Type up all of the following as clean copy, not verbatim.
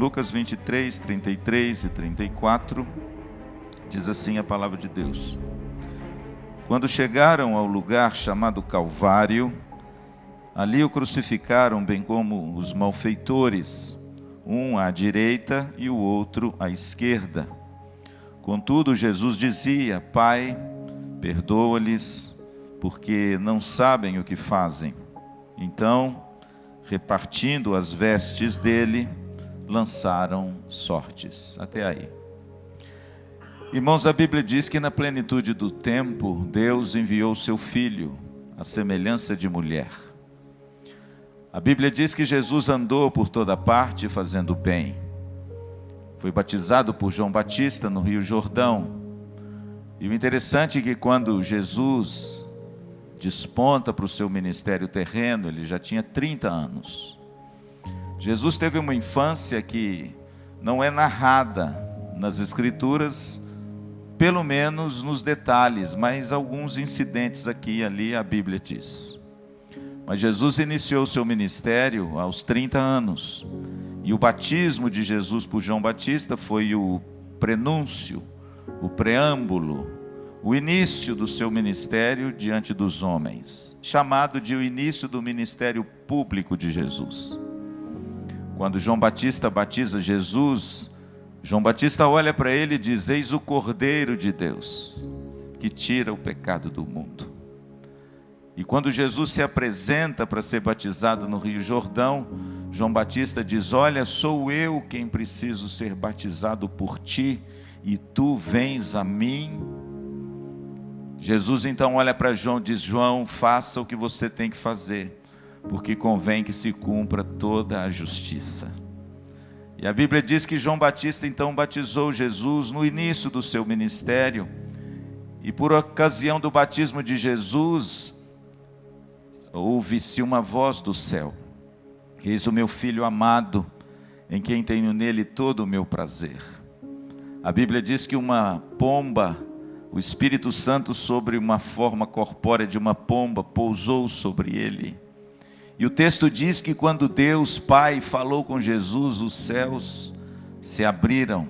Lucas 23, 33 e 34, diz assim a palavra de Deus. Quando chegaram ao lugar chamado Calvário, ali o crucificaram, bem como os malfeitores, um à direita e o outro à esquerda. Contudo, Jesus dizia: Pai, perdoa-lhes, porque não sabem o que fazem. Então, repartindo as vestes dele, lançaram sortes. Até aí. Irmãos, a Bíblia diz que na plenitude do tempo, Deus enviou seu Filho, à semelhança de mulher. A Bíblia diz que Jesus andou por toda parte fazendo bem. Foi batizado por João Batista no Rio Jordão. E o interessante é que quando Jesus desponta para o seu ministério terreno, ele já tinha 30 anos. Jesus teve uma infância que não é narrada nas Escrituras, pelo menos nos detalhes, mas alguns incidentes aqui e ali a Bíblia diz. Mas Jesus iniciou seu ministério aos 30 anos. E o batismo de Jesus por João Batista foi o prenúncio, o preâmbulo, o início do seu ministério diante dos homens, chamado de o início do ministério público de Jesus. Quando João Batista batiza Jesus, João Batista olha para ele e diz: Eis o Cordeiro de Deus, que tira o pecado do mundo. E quando Jesus se apresenta para ser batizado no Rio Jordão, João Batista diz: Olha, sou eu quem preciso ser batizado por ti, e tu vens a mim. Jesus então olha para João e diz: João, faça o que você tem que fazer, porque convém que se cumpra toda a justiça. E a Bíblia diz que João Batista então batizou Jesus no início do seu ministério, e por ocasião do batismo de Jesus, ouve-se uma voz do céu: Eis o meu Filho amado, em quem tenho nele todo o meu prazer. A Bíblia diz que uma pomba, o Espírito Santo sobre uma forma corpórea de uma pomba, pousou sobre ele. E o texto diz que quando Deus Pai falou com Jesus, os céus se abriram.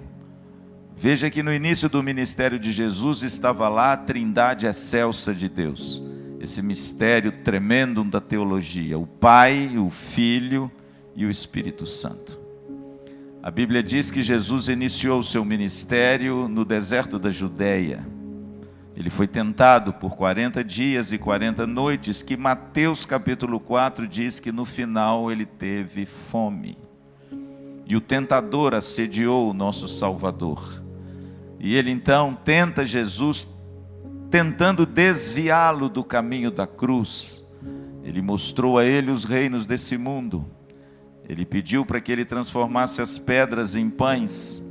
Veja que no início do ministério de Jesus estava lá a trindade excelsa de Deus. Esse mistério tremendo da teologia, o Pai, o Filho e o Espírito Santo. A Bíblia diz que Jesus iniciou o seu ministério no deserto da Judeia. Ele foi tentado por 40 dias e 40 noites, que Mateus capítulo 4 diz que no final ele teve fome. E o tentador assediou o nosso Salvador. E ele então tenta Jesus, tentando desviá-lo do caminho da cruz. Ele mostrou a ele os reinos desse mundo. Ele pediu para que ele transformasse as pedras em pães.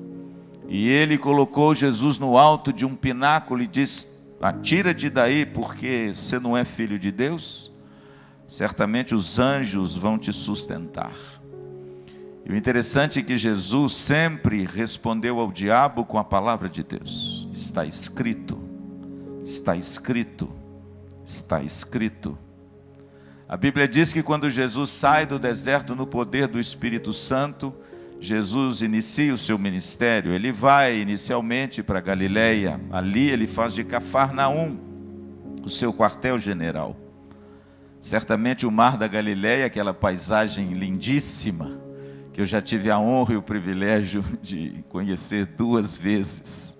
E ele colocou Jesus no alto de um pináculo e disse: Atira-te daí, porque você não é filho de Deus? Certamente os anjos vão te sustentar. E o interessante é que Jesus sempre respondeu ao diabo com a palavra de Deus: Está escrito, está escrito, está escrito. A Bíblia diz que quando Jesus sai do deserto no poder do Espírito Santo, Jesus inicia o seu ministério. Ele vai inicialmente para Galileia. Ali ele faz de Cafarnaum o seu quartel-general. Certamente o mar da Galileia, aquela paisagem lindíssima, que eu já tive a honra e o privilégio de conhecer 2 vezes.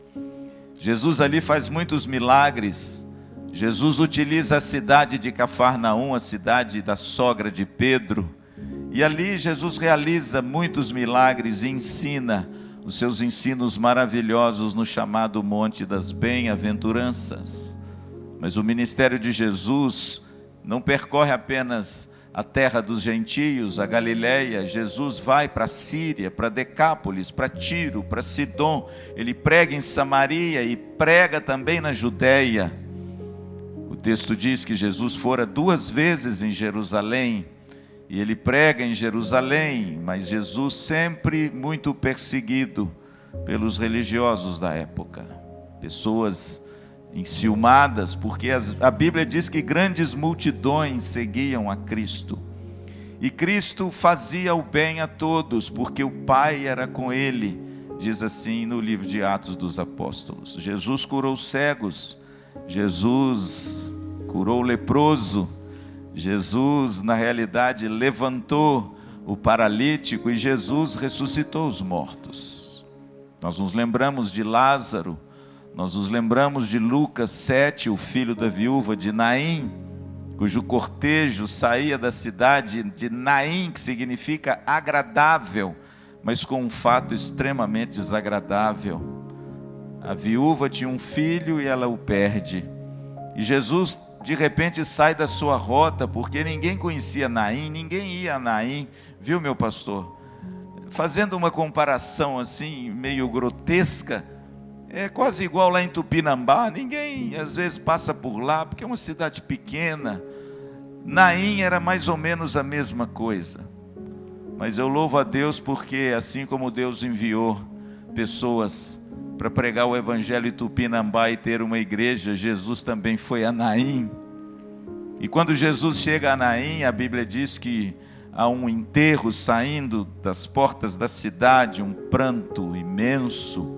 Jesus ali faz muitos milagres. Jesus utiliza a cidade de Cafarnaum, a cidade da sogra de Pedro. E ali Jesus realiza muitos milagres e ensina os seus ensinos maravilhosos no chamado Monte das Bem-aventuranças. Mas o ministério de Jesus não percorre apenas a terra dos gentios, a Galileia. Jesus vai para a Síria, para Decápolis, para Tiro, para Sidom. Ele prega em Samaria e prega também na Judeia. O texto diz que Jesus fora 2 vezes em Jerusalém. E ele prega em Jerusalém, mas Jesus sempre muito perseguido pelos religiosos da época. Pessoas enciumadas, porque a Bíblia diz que grandes multidões seguiam a Cristo. E Cristo fazia o bem a todos, porque o Pai era com ele, diz assim no livro de Atos dos Apóstolos. Jesus curou cegos, Jesus curou o leproso, Jesus, na realidade, levantou o paralítico e Jesus ressuscitou os mortos. Nós nos lembramos de Lázaro, nós nos lembramos de Lucas 7, o filho da viúva de Naim, cujo cortejo saía da cidade de Naim, que significa agradável, mas com um fato extremamente desagradável. A viúva tinha um filho e ela o perde. E Jesus, de repente, sai da sua rota, porque ninguém conhecia Naim, ninguém ia a Naim, viu, meu pastor? Fazendo uma comparação assim, meio grotesca, é quase igual lá em Tupinambá, ninguém às vezes passa por lá, porque é uma cidade pequena. Naim era mais ou menos a mesma coisa. Mas eu louvo a Deus porque assim como Deus enviou pessoas para pregar o evangelho em Tupinambá e ter uma igreja, Jesus também foi a Naim. E quando Jesus chega a Naim, a Bíblia diz que há um enterro saindo das portas da cidade, um pranto imenso.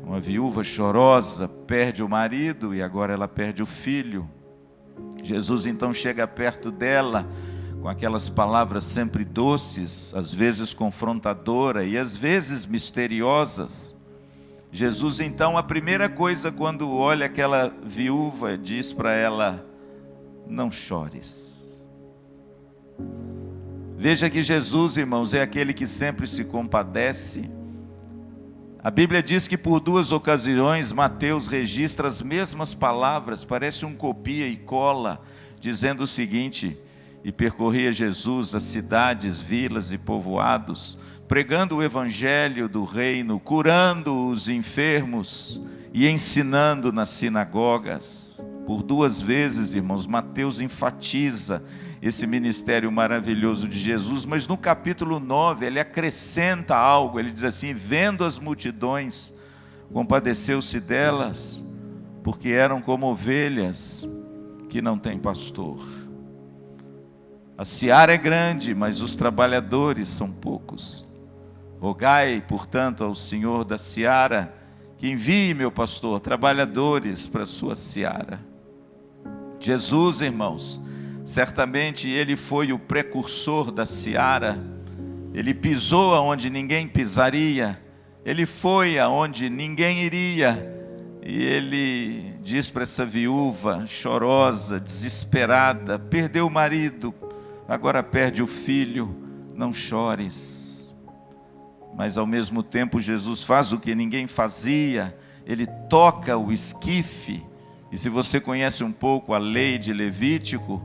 Uma viúva chorosa perde o marido e agora ela perde o filho. Jesus então chega perto dela com aquelas palavras sempre doces, às vezes confrontadoras e às vezes misteriosas. Jesus então, a primeira coisa quando olha aquela viúva, diz para ela: não chores. Veja que Jesus, irmãos, é aquele que sempre se compadece. A Bíblia diz que por 2 ocasiões Mateus registra as mesmas palavras, parece um copia e cola, dizendo o seguinte: e percorria Jesus as cidades, vilas e povoados, pregando o evangelho do reino, curando os enfermos e ensinando nas sinagogas. Por 2 vezes, irmãos, Mateus enfatiza esse ministério maravilhoso de Jesus, mas no capítulo 9 ele acrescenta algo, ele diz assim: vendo as multidões, compadeceu-se delas, porque eram como ovelhas que não têm pastor. A seara é grande, mas os trabalhadores são poucos. Rogai, portanto, ao Senhor da seara, que envie, meu pastor, trabalhadores para a sua seara. Jesus, irmãos, certamente ele foi o precursor da seara, ele pisou aonde ninguém pisaria, ele foi aonde ninguém iria, e ele diz para essa viúva chorosa, desesperada, perdeu o marido, agora perde o filho, não chores. Mas ao mesmo tempo Jesus faz o que ninguém fazia, ele toca o esquife, e se você conhece um pouco a lei de Levítico,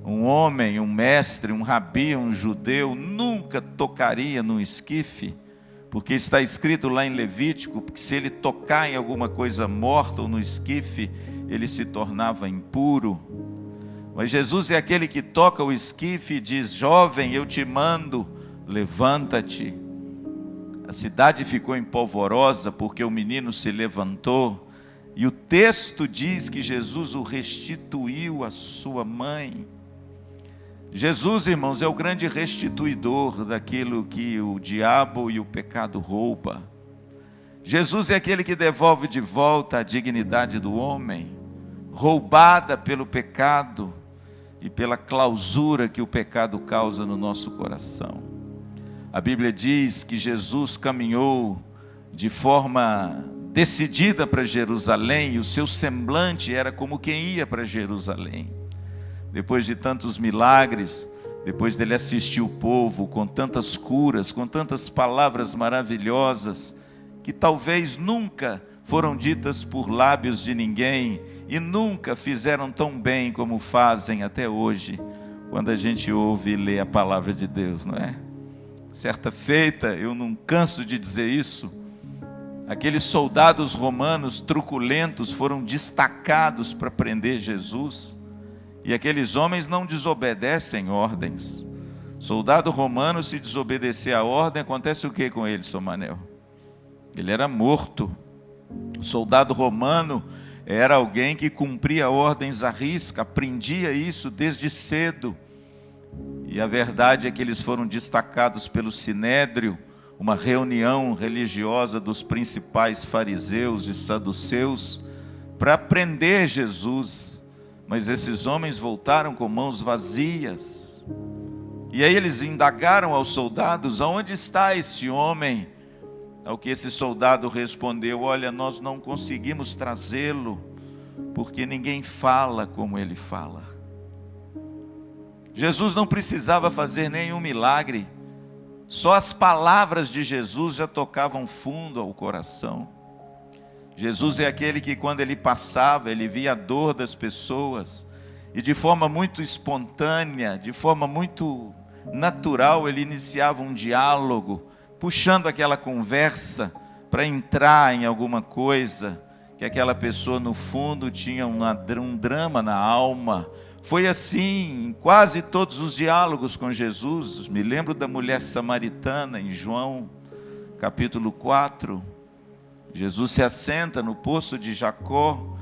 um homem, um mestre, um rabi, um judeu, nunca tocaria no esquife, porque está escrito lá em Levítico, que se ele tocar em alguma coisa morta ou no esquife, ele se tornava impuro. Mas Jesus é aquele que toca o esquife e diz: jovem, eu te mando, levanta-te. A cidade ficou empolvorosa porque o menino se levantou, e o texto diz que Jesus o restituiu à sua mãe. Jesus, irmãos, é o grande restituidor daquilo que o diabo e o pecado rouba. Jesus é aquele que devolve de volta a dignidade do homem, roubada pelo pecado e pela clausura que o pecado causa no nosso coração. A Bíblia diz que Jesus caminhou de forma decidida para Jerusalém, e o seu semblante era como quem ia para Jerusalém. Depois de tantos milagres, depois dele assistir o povo com tantas curas, com tantas palavras maravilhosas, que talvez nunca foram ditas por lábios de ninguém, e nunca fizeram tão bem como fazem até hoje, quando a gente ouve e lê a palavra de Deus, não é? Certa feita, eu não canso de dizer isso, aqueles soldados romanos truculentos foram destacados para prender Jesus, e aqueles homens não desobedecem ordens. Soldado romano, se desobedecer a ordem, acontece o que com ele, Sr. Manel? Ele era morto. O soldado romano era alguém que cumpria ordens à risca, aprendia isso desde cedo. E a verdade é que eles foram destacados pelo Sinédrio, uma reunião religiosa dos principais fariseus e saduceus, para prender Jesus. Mas esses homens voltaram com mãos vazias. E aí eles indagaram aos soldados: aonde está esse homem? Ao que esse soldado respondeu: olha, nós não conseguimos trazê-lo, porque ninguém fala como ele fala. Jesus não precisava fazer nenhum milagre, só as palavras de Jesus já tocavam fundo ao coração. Jesus é aquele que, quando ele passava, ele via a dor das pessoas, e de forma muito espontânea, de forma muito natural, ele iniciava um diálogo, puxando aquela conversa para entrar em alguma coisa que aquela pessoa no fundo tinha um drama na alma. Foi assim em quase todos os diálogos com Jesus. Me lembro da mulher samaritana em João capítulo 4. Jesus se assenta no poço de Jacó,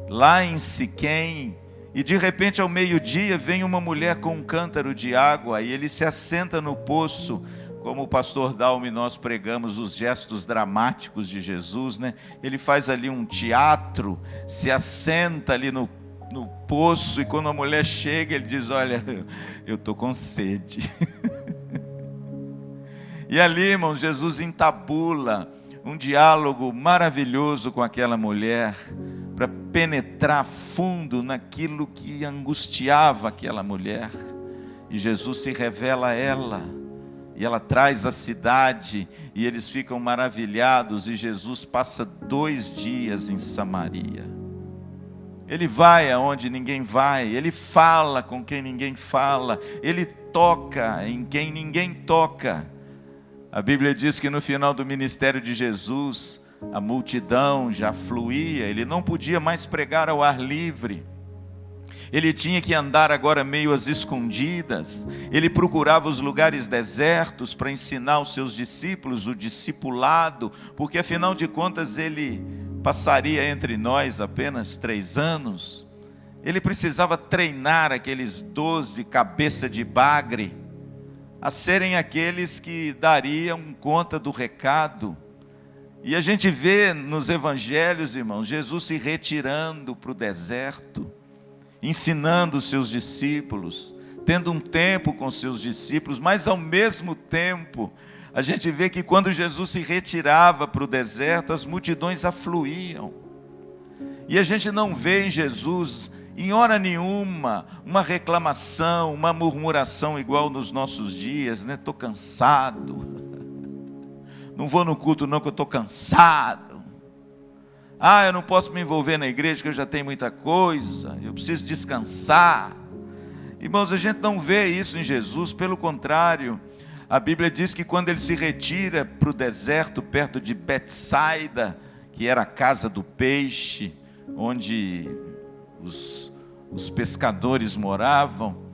lá em Siquém, e de repente ao meio-dia vem uma mulher com um cântaro de água, e ele se assenta no poço. Como o pastor Dalmo e nós pregamos os gestos dramáticos de Jesus, né? Ele faz ali um teatro, se assenta ali no poço, e quando a mulher chega, ele diz: olha, eu estou com sede. E ali, irmãos, Jesus entabula um diálogo maravilhoso com aquela mulher, para penetrar fundo naquilo que angustiava aquela mulher. E Jesus se revela a ela, e ela traz a cidade, e eles ficam maravilhados, e Jesus passa 2 dias em Samaria. Ele vai aonde ninguém vai, ele fala com quem ninguém fala, ele toca em quem ninguém toca. A Bíblia diz que no final do ministério de Jesus, a multidão já fluía, ele não podia mais pregar ao ar livre. Ele tinha que andar agora meio às escondidas. Ele procurava os lugares desertos para ensinar os seus discípulos, o discipulado, porque afinal de contas ele passaria entre nós apenas 3 anos. Ele precisava treinar aqueles 12 cabeça de bagre a serem aqueles que dariam conta do recado. E a gente vê nos evangelhos, irmãos, Jesus se retirando para o deserto, ensinando os seus discípulos, tendo um tempo com seus discípulos, mas ao mesmo tempo, a gente vê que quando Jesus se retirava para o deserto, as multidões afluíam. E a gente não vê em Jesus, em hora nenhuma, uma reclamação, uma murmuração igual nos nossos dias, né? Estou cansado, não vou no culto não que eu estou cansado. Eu não posso me envolver na igreja que eu já tenho muita coisa, eu preciso descansar. Irmãos, a gente não vê isso em Jesus, pelo contrário, a Bíblia diz que quando ele se retira para o deserto, perto de Betsaida, que era a casa do peixe, onde os pescadores moravam,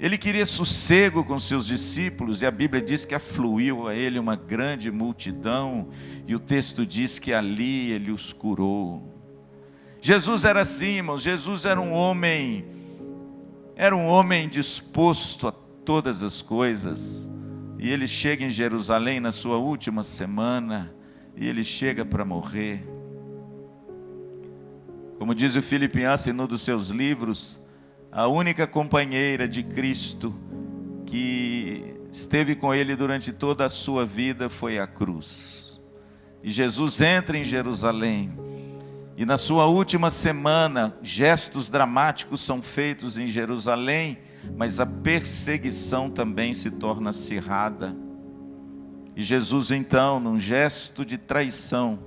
ele queria sossego com seus discípulos, e a Bíblia diz que afluiu a ele uma grande multidão, e o texto diz que ali ele os curou. Jesus era assim, irmãos, Jesus era um homem disposto a todas as coisas, e ele chega em Jerusalém na sua última semana, e ele chega para morrer. Como diz o Philip Yancey num dos seus livros, a única companheira de Cristo que esteve com ele durante toda a sua vida foi a cruz. E Jesus entra em Jerusalém, e na sua última semana, gestos dramáticos são feitos em Jerusalém, mas a perseguição também se torna acirrada. E Jesus então, num gesto de traição,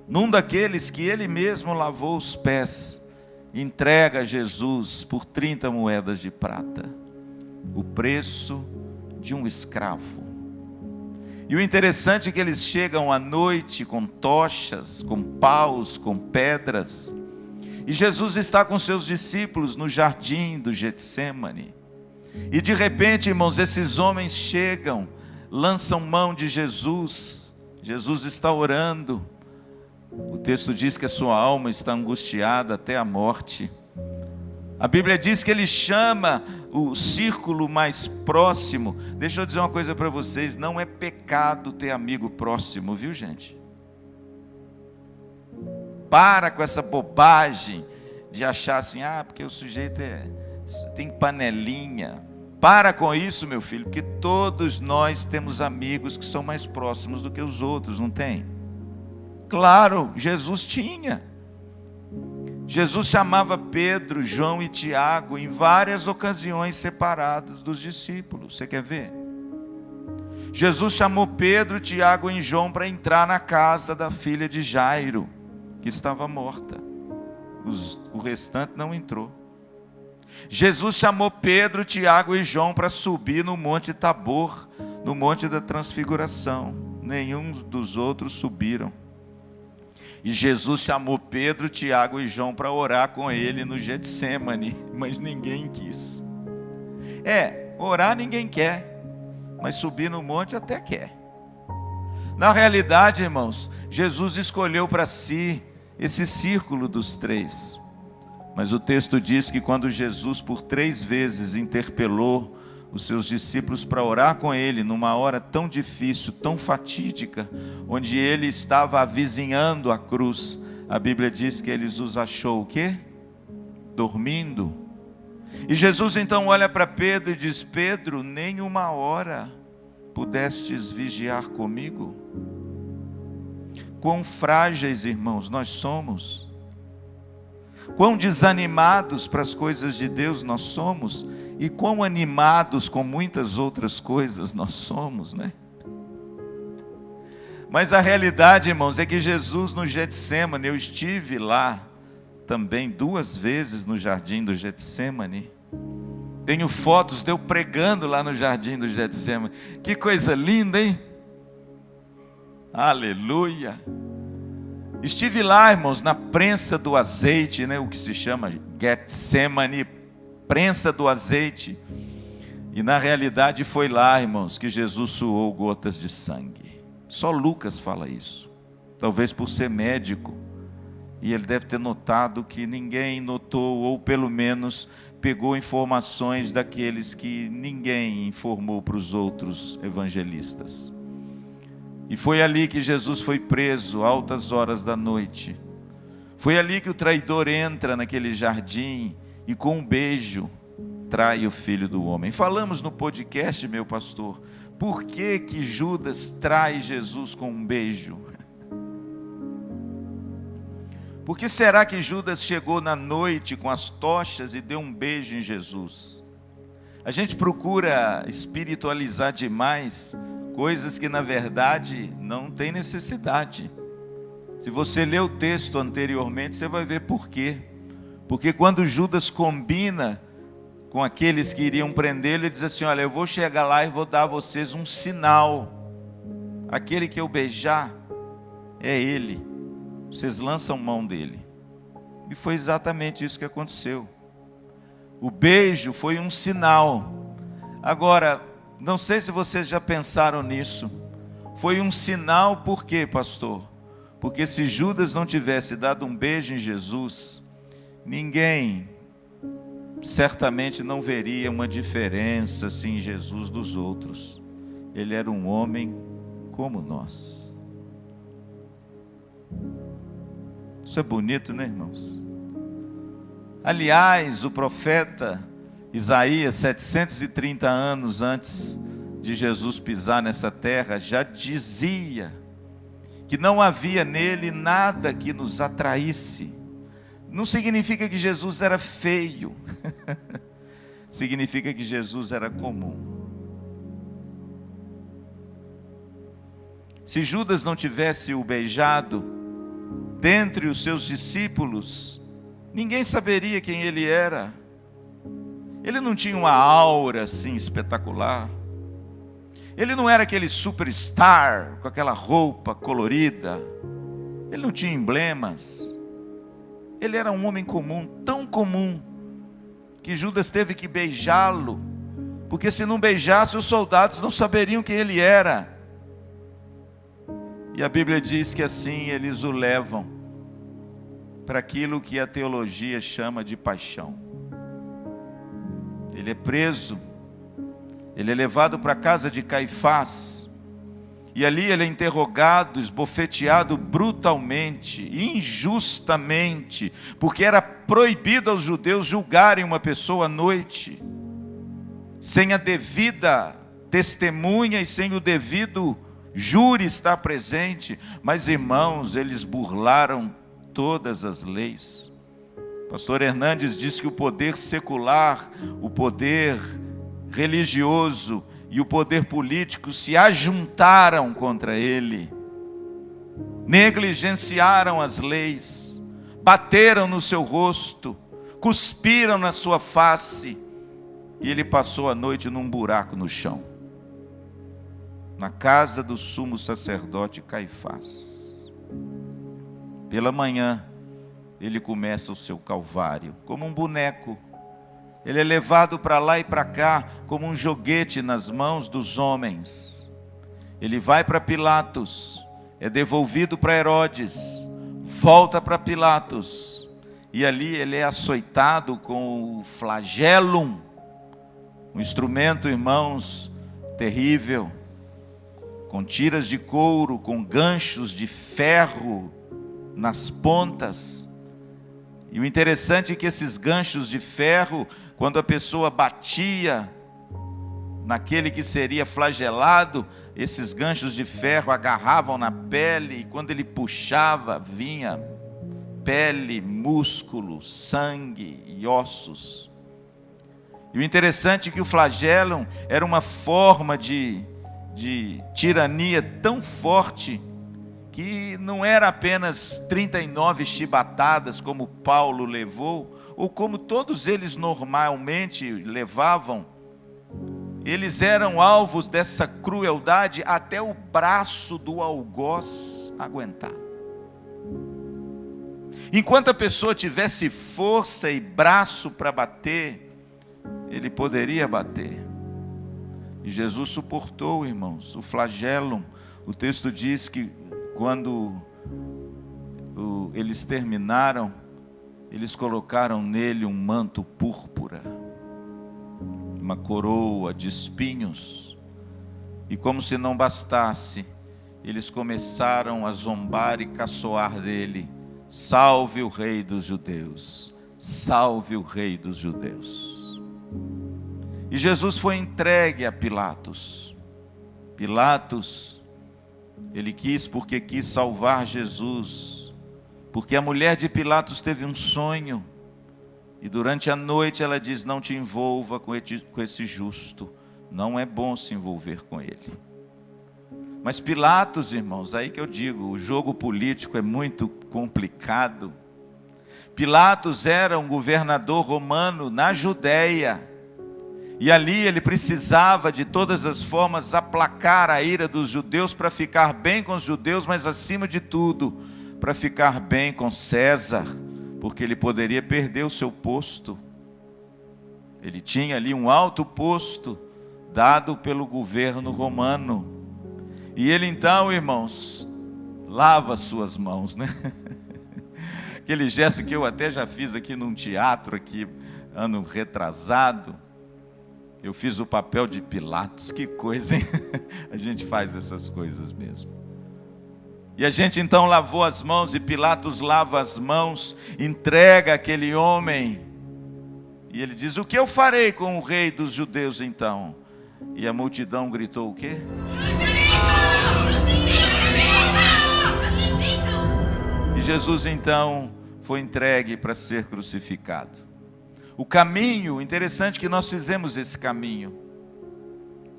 num daqueles que ele mesmo lavou os pés, entrega Jesus por 30 moedas de prata, o preço de um escravo. E o interessante é que eles chegam à noite com tochas, com paus, com pedras, e Jesus está com seus discípulos no jardim do Getsêmani. E de repente, irmãos, esses homens chegam, lançam mão de Jesus. Jesus está orando. O texto diz que a sua alma está angustiada até a morte. A Bíblia diz que ele chama o círculo mais próximo. Deixa eu dizer uma coisa para vocês, não é pecado ter amigo próximo, viu, gente? Para com essa bobagem de achar assim, porque o sujeito tem panelinha. Para com isso, meu filho, porque todos nós temos amigos que são mais próximos do que os outros, não tem? Claro, Jesus tinha. Jesus chamava Pedro, João e Tiago em várias ocasiões separados dos discípulos. Você quer ver? Jesus chamou Pedro, Tiago e João para entrar na casa da filha de Jairo, que estava morta. O restante não entrou. Jesus chamou Pedro, Tiago e João para subir no Monte Tabor, no Monte da Transfiguração. Nenhum dos outros subiram. E Jesus chamou Pedro, Tiago e João para orar com ele no Getsêmani, mas ninguém quis. Orar ninguém quer, mas subir no monte até quer. Na realidade, irmãos, Jesus escolheu para si esse círculo dos 3. Mas o texto diz que quando Jesus por 3 vezes interpelou os seus discípulos para orar com ele, numa hora tão difícil, tão fatídica, onde ele estava avizinhando a cruz, a Bíblia diz que ele os achou o quê? Dormindo. E Jesus então olha para Pedro e diz: Pedro, nem uma hora pudestes vigiar comigo? Quão frágeis, irmãos, nós somos. Quão desanimados para as coisas de Deus nós somos. E quão animados com muitas outras coisas nós somos, né? Mas a realidade, irmãos, é que Jesus no Getsêmani, eu estive lá também 2 vezes no jardim do Getsêmani. Tenho fotos de eu pregando lá no jardim do Getsêmani. Que coisa linda, hein? Aleluia! Estive lá, irmãos, na prensa do azeite, né? O que se chama Getsêmani, prensa do azeite. E na realidade foi lá, irmãos, que Jesus suou gotas de sangue. Só Lucas fala isso. Talvez por ser médico. E ele deve ter notado que ninguém notou, ou pelo menos pegou informações daqueles que ninguém informou para os outros evangelistas. E foi ali que Jesus foi preso, altas horas da noite. Foi ali que o traidor entra naquele jardim e com um beijo trai o Filho do Homem. Falamos no podcast, meu pastor, por que que Judas trai Jesus com um beijo? Por que será que Judas chegou na noite com as tochas e deu um beijo em Jesus? A gente procura espiritualizar demais coisas que na verdade não tem necessidade. Se você ler o texto anteriormente, você vai ver por quê. Porque quando Judas combina com aqueles que iriam prendê-lo, ele diz assim: olha, eu vou chegar lá e vou dar a vocês um sinal. Aquele que eu beijar é ele. Vocês lançam mão dele. E foi exatamente isso que aconteceu. O beijo foi um sinal. Agora, não sei se vocês já pensaram nisso. Foi um sinal por quê, pastor? Porque se Judas não tivesse dado um beijo em Jesus, ninguém certamente não veria uma diferença assim, em Jesus dos outros. Ele era um homem como nós. Isso é bonito, né, irmãos? Aliás, o profeta Isaías, 730 anos antes de Jesus pisar nessa terra, já dizia que não havia nele nada que nos atraísse. Não significa que Jesus era feio, significa que Jesus era comum. Se Judas não tivesse o beijado, dentre os seus discípulos, ninguém saberia quem ele era. Ele não tinha uma aura assim espetacular. Ele não era aquele superstar com aquela roupa colorida. Ele não tinha emblemas. Ele era um homem comum, tão comum, que Judas teve que beijá-lo, porque se não beijasse, os soldados não saberiam quem ele era. E a Bíblia diz que assim eles o levam para aquilo que a teologia chama de paixão. ele é preso, ele é levado para a casa de Caifás, e ali ele é interrogado, esbofeteado brutalmente, injustamente, porque era proibido aos judeus julgarem uma pessoa à noite, sem a devida testemunha e sem o devido júri estar presente. Mas, irmãos, eles burlaram todas as leis. Pastor Hernandes diz que o poder secular, o poder religioso e o poder político se ajuntaram contra ele, negligenciaram as leis, bateram no seu rosto, cuspiram na sua face, e ele passou a noite num buraco no chão, na casa do sumo sacerdote Caifás. Pela manhã, ele começa o seu calvário, como um boneco. Ele é levado para lá e para cá, como um joguete nas mãos dos homens. Ele vai para Pilatos, é devolvido para Herodes, volta para Pilatos, e ali ele é açoitado com o flagellum, um instrumento, irmãos, terrível, com tiras de couro, com ganchos de ferro nas pontas. E o interessante é que esses ganchos de ferro, quando a pessoa batia naquele que seria flagelado, esses ganchos de ferro agarravam na pele, e quando ele puxava, vinha pele, músculo, sangue e ossos. E o interessante é que o flagelo era uma forma de tirania tão forte, que não era apenas 39 chibatadas como Paulo levou, ou como todos eles normalmente levavam. Eles eram alvos dessa crueldade até o braço do algoz aguentar. Enquanto a pessoa tivesse força e braço para bater, ele poderia bater. E Jesus suportou, irmãos, o flagelo. O texto diz que quando eles terminaram, eles colocaram nele um manto púrpura, uma coroa de espinhos, e como se não bastasse, eles começaram a zombar e caçoar dele: salve o rei dos judeus, salve o rei dos judeus. E Jesus foi entregue a Pilatos. Pilatos, ele quis, porque quis salvar Jesus, porque a mulher de Pilatos teve um sonho, e durante a noite ela diz: não te envolva com esse justo, não é bom se envolver com ele. Mas Pilatos, irmãos, aí que eu digo, o jogo político é muito complicado. Pilatos era um governador romano na Judéia, e ali ele precisava de todas as formas aplacar a ira dos judeus para ficar bem com os judeus, mas acima de tudo, para ficar bem com César, porque ele poderia perder o seu posto. Ele tinha ali um alto posto dado pelo governo romano. E ele então, irmãos, lava suas mãos, né? Aquele gesto que eu até já fiz aqui num teatro, aqui, ano retrasado. Eu fiz o papel de Pilatos, que coisa, hein? A gente faz essas coisas mesmo. E a gente então lavou as mãos, e Pilatos lava as mãos, entrega aquele homem, e ele diz: o que eu farei com o rei dos judeus então? E a multidão gritou o quê? E Jesus então foi entregue para ser crucificado. O caminho, interessante que nós fizemos esse caminho,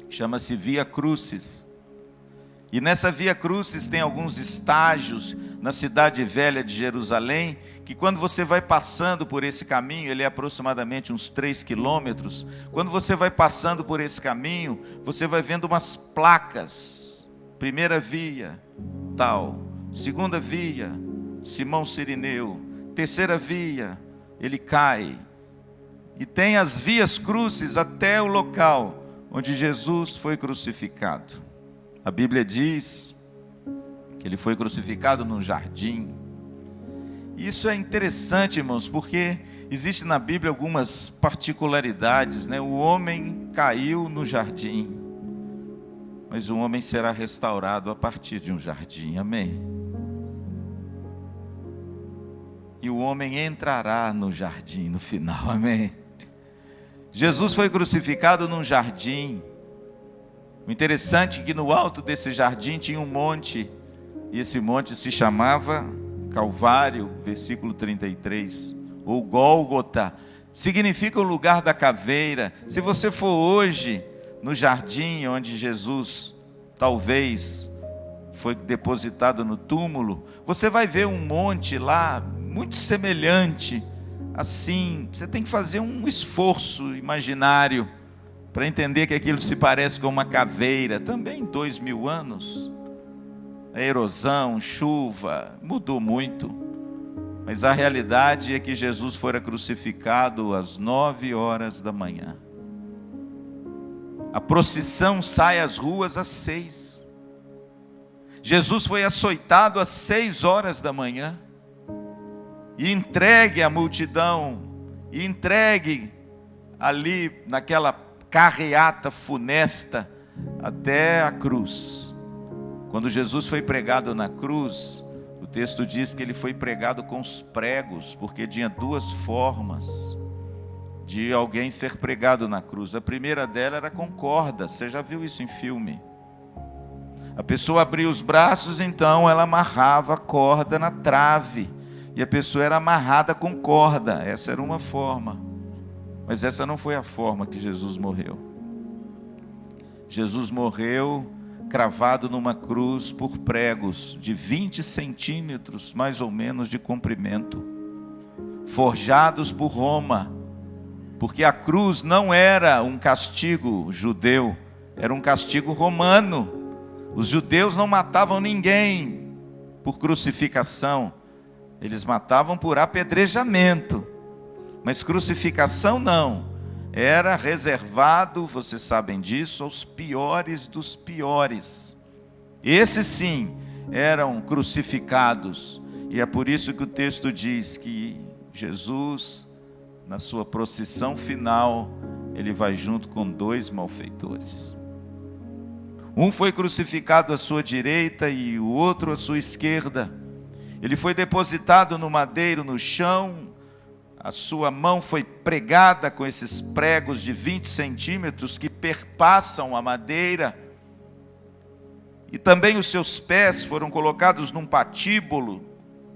chama-se Via Crucis. E nessa Via Crucis tem alguns estágios na cidade velha de Jerusalém, que quando você vai passando por esse caminho, ele é aproximadamente uns 3 quilômetros, quando você vai passando por esse caminho, você vai vendo umas placas: primeira via, tal; segunda via, Simão Cirineu; terceira via, ele cai. E tem as vias crucis até o local onde Jesus foi crucificado. A Bíblia diz que ele foi crucificado num jardim. Isso é interessante, irmãos, porque existe na Bíblia algumas particularidades, né? O homem caiu no jardim, mas o homem será restaurado a partir de um jardim, amém? E o homem entrará no jardim no final, amém? Jesus foi crucificado num jardim. O interessante é que no alto desse jardim tinha um monte, e esse monte se chamava Calvário, versículo 33, ou Gólgota, significa o lugar da caveira. Se você for hoje no jardim onde Jesus talvez foi depositado no túmulo, você vai ver um monte lá, muito semelhante, assim, você tem que fazer um esforço imaginário, para entender que aquilo se parece com uma caveira, também 2000 anos, a erosão, chuva, mudou muito, mas a realidade é que Jesus fora crucificado às 9 horas da manhã, a procissão sai às ruas às 6, Jesus foi açoitado às 6 horas da manhã, e entregue à multidão, e entregue ali naquela carreata funesta até a cruz. Quando Jesus foi pregado na cruz, o texto diz que ele foi pregado com os pregos, porque tinha duas formas de alguém ser pregado na cruz. A primeira dela era com corda, você já viu isso em filme? A pessoa abria os braços, então ela amarrava a corda na trave, e a pessoa era amarrada com corda. Essa era uma forma, mas essa não foi a forma que Jesus morreu. Jesus morreu cravado numa cruz por pregos de 20 centímetros, mais ou menos, de comprimento, forjados por Roma, porque a cruz não era um castigo judeu, era um castigo romano. Os judeus não matavam ninguém por crucificação, eles matavam por apedrejamento, mas crucificação não, era reservado, vocês sabem disso, aos piores dos piores. Esses sim eram crucificados, e é por isso que o texto diz que Jesus, na sua procissão final, ele vai junto com 2 malfeitores. Um foi crucificado à sua direita e o outro à sua esquerda. Ele foi depositado no madeiro, no chão, a sua mão foi pregada com esses pregos de 20 centímetros que perpassam a madeira, e também os seus pés foram colocados num patíbulo,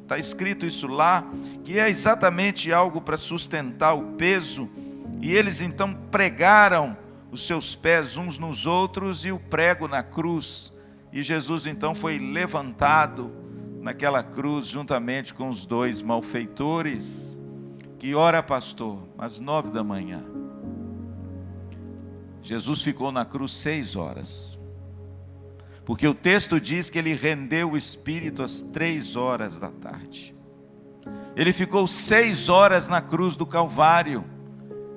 está escrito isso lá, que é exatamente algo para sustentar o peso, e eles então pregaram os seus pés uns nos outros e o prego na cruz, e Jesus então foi levantado naquela cruz juntamente com os 2 malfeitores. Que hora, pastor? Às 9 da manhã. Jesus ficou na cruz 6 horas, porque o texto diz que ele rendeu o Espírito às 3 horas da tarde. Ele ficou 6 horas na cruz do Calvário,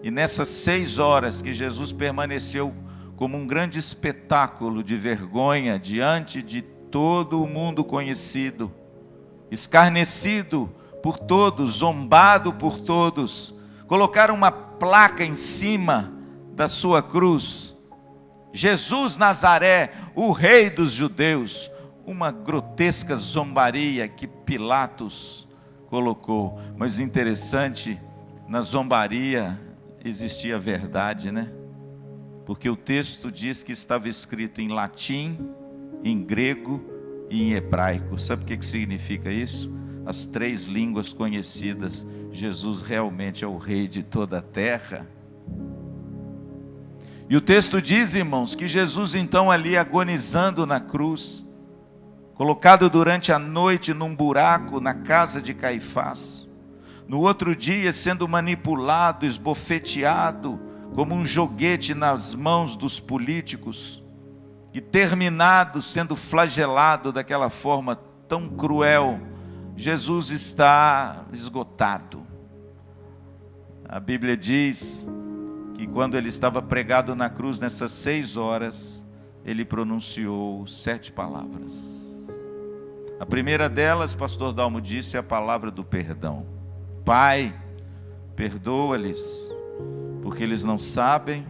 e nessas 6 horas que Jesus permaneceu como um grande espetáculo de vergonha diante de todo o mundo conhecido, escarnecido por todos, zombado por todos, colocaram uma placa em cima da sua cruz: Jesus Nazaré, o rei dos judeus. Uma grotesca zombaria que Pilatos colocou, mas interessante, na zombaria existia verdade, né? Porque o texto diz que estava escrito em latim, em grego e em hebraico. Sabe o que significa isso? As 3 línguas conhecidas. Jesus realmente é o rei de toda a terra. E o texto diz, irmãos, que Jesus então ali agonizando na cruz, colocado durante a noite num buraco na casa de Caifás, no outro dia sendo manipulado, esbofeteado como um joguete nas mãos dos políticos, e terminado sendo flagelado daquela forma tão cruel, Jesus está esgotado. A Bíblia diz que quando ele estava pregado na cruz, nessas 6 horas, ele pronunciou 7 palavras. A primeira delas, pastor Dalmo disse, é a palavra do perdão. Pai, perdoa-lhes, porque eles não sabem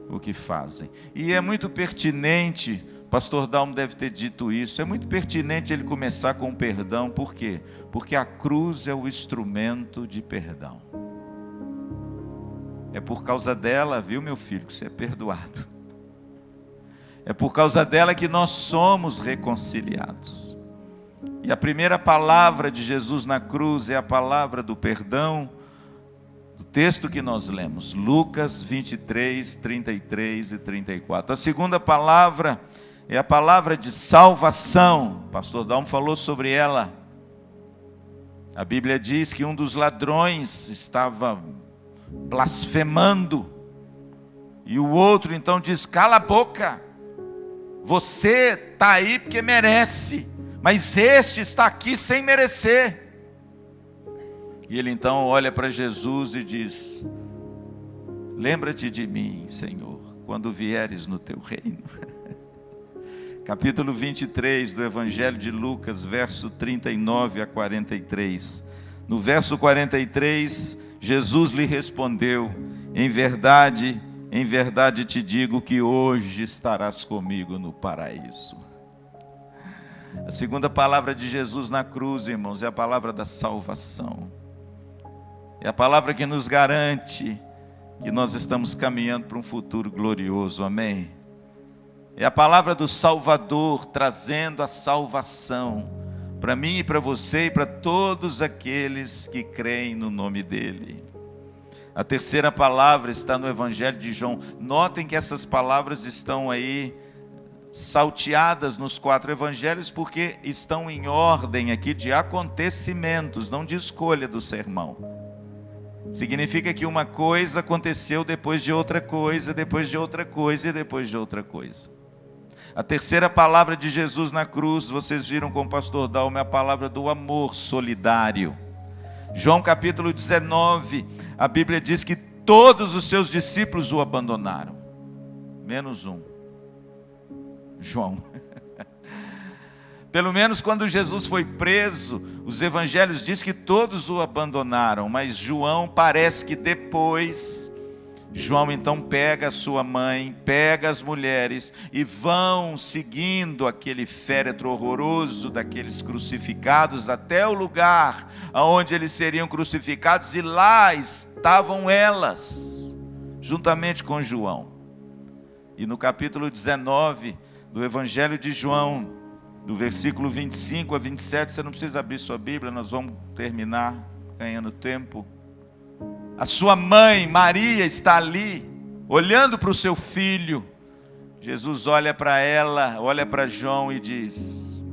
o que fazem. E é muito pertinente, pastor Dalmo deve ter dito isso, é muito pertinente ele começar com o perdão. Por quê? Porque a cruz é o instrumento de perdão. É por causa dela, viu, meu filho, que você é perdoado. É por causa dela que nós somos reconciliados. E a primeira palavra de Jesus na cruz é a palavra do perdão, do texto que nós lemos, Lucas 23, 33 e 34. A segunda palavra é a palavra de salvação. Pastor Dalmo falou sobre ela. A Bíblia diz que um dos ladrões estava blasfemando, e o outro então diz: cala a boca, você está aí porque merece, mas este está aqui sem merecer. E ele então olha para Jesus e diz: lembra-te de mim, Senhor, quando vieres no teu reino. Capítulo 23 do Evangelho de Lucas, verso 39 a 43. No verso 43, Jesus lhe respondeu: em verdade te digo que hoje estarás comigo no paraíso. A segunda palavra de Jesus na cruz, irmãos, é a palavra da salvação. É a palavra que nos garante que nós estamos caminhando para um futuro glorioso, amém? É a palavra do Salvador, trazendo a salvação para mim e para você e para todos aqueles que creem no nome dele. A terceira palavra está no Evangelho de João. Notem que essas palavras estão aí salteadas nos 4 evangelhos, porque estão em ordem aqui de acontecimentos, não de escolha do sermão. Significa que uma coisa aconteceu depois de outra coisa, depois de outra coisa e depois de outra coisa. A terceira palavra de Jesus na cruz, vocês viram com o pastor Dalmo, é a palavra do amor solidário. João capítulo 19, a Bíblia diz que todos os seus discípulos o abandonaram, menos um, João. Pelo menos quando Jesus foi preso, os evangelhos dizem que todos o abandonaram, mas João parece que depois, João então pega a sua mãe, pega as mulheres e vão seguindo aquele féretro horroroso daqueles crucificados até o lugar onde eles seriam crucificados, e lá estavam elas, juntamente com João. E no capítulo 19 do Evangelho de João, do versículo 25 a 27, você não precisa abrir sua Bíblia, nós vamos terminar ganhando tempo. A sua mãe, Maria, está ali, olhando para o seu filho. Jesus olha para ela, olha para João e diz: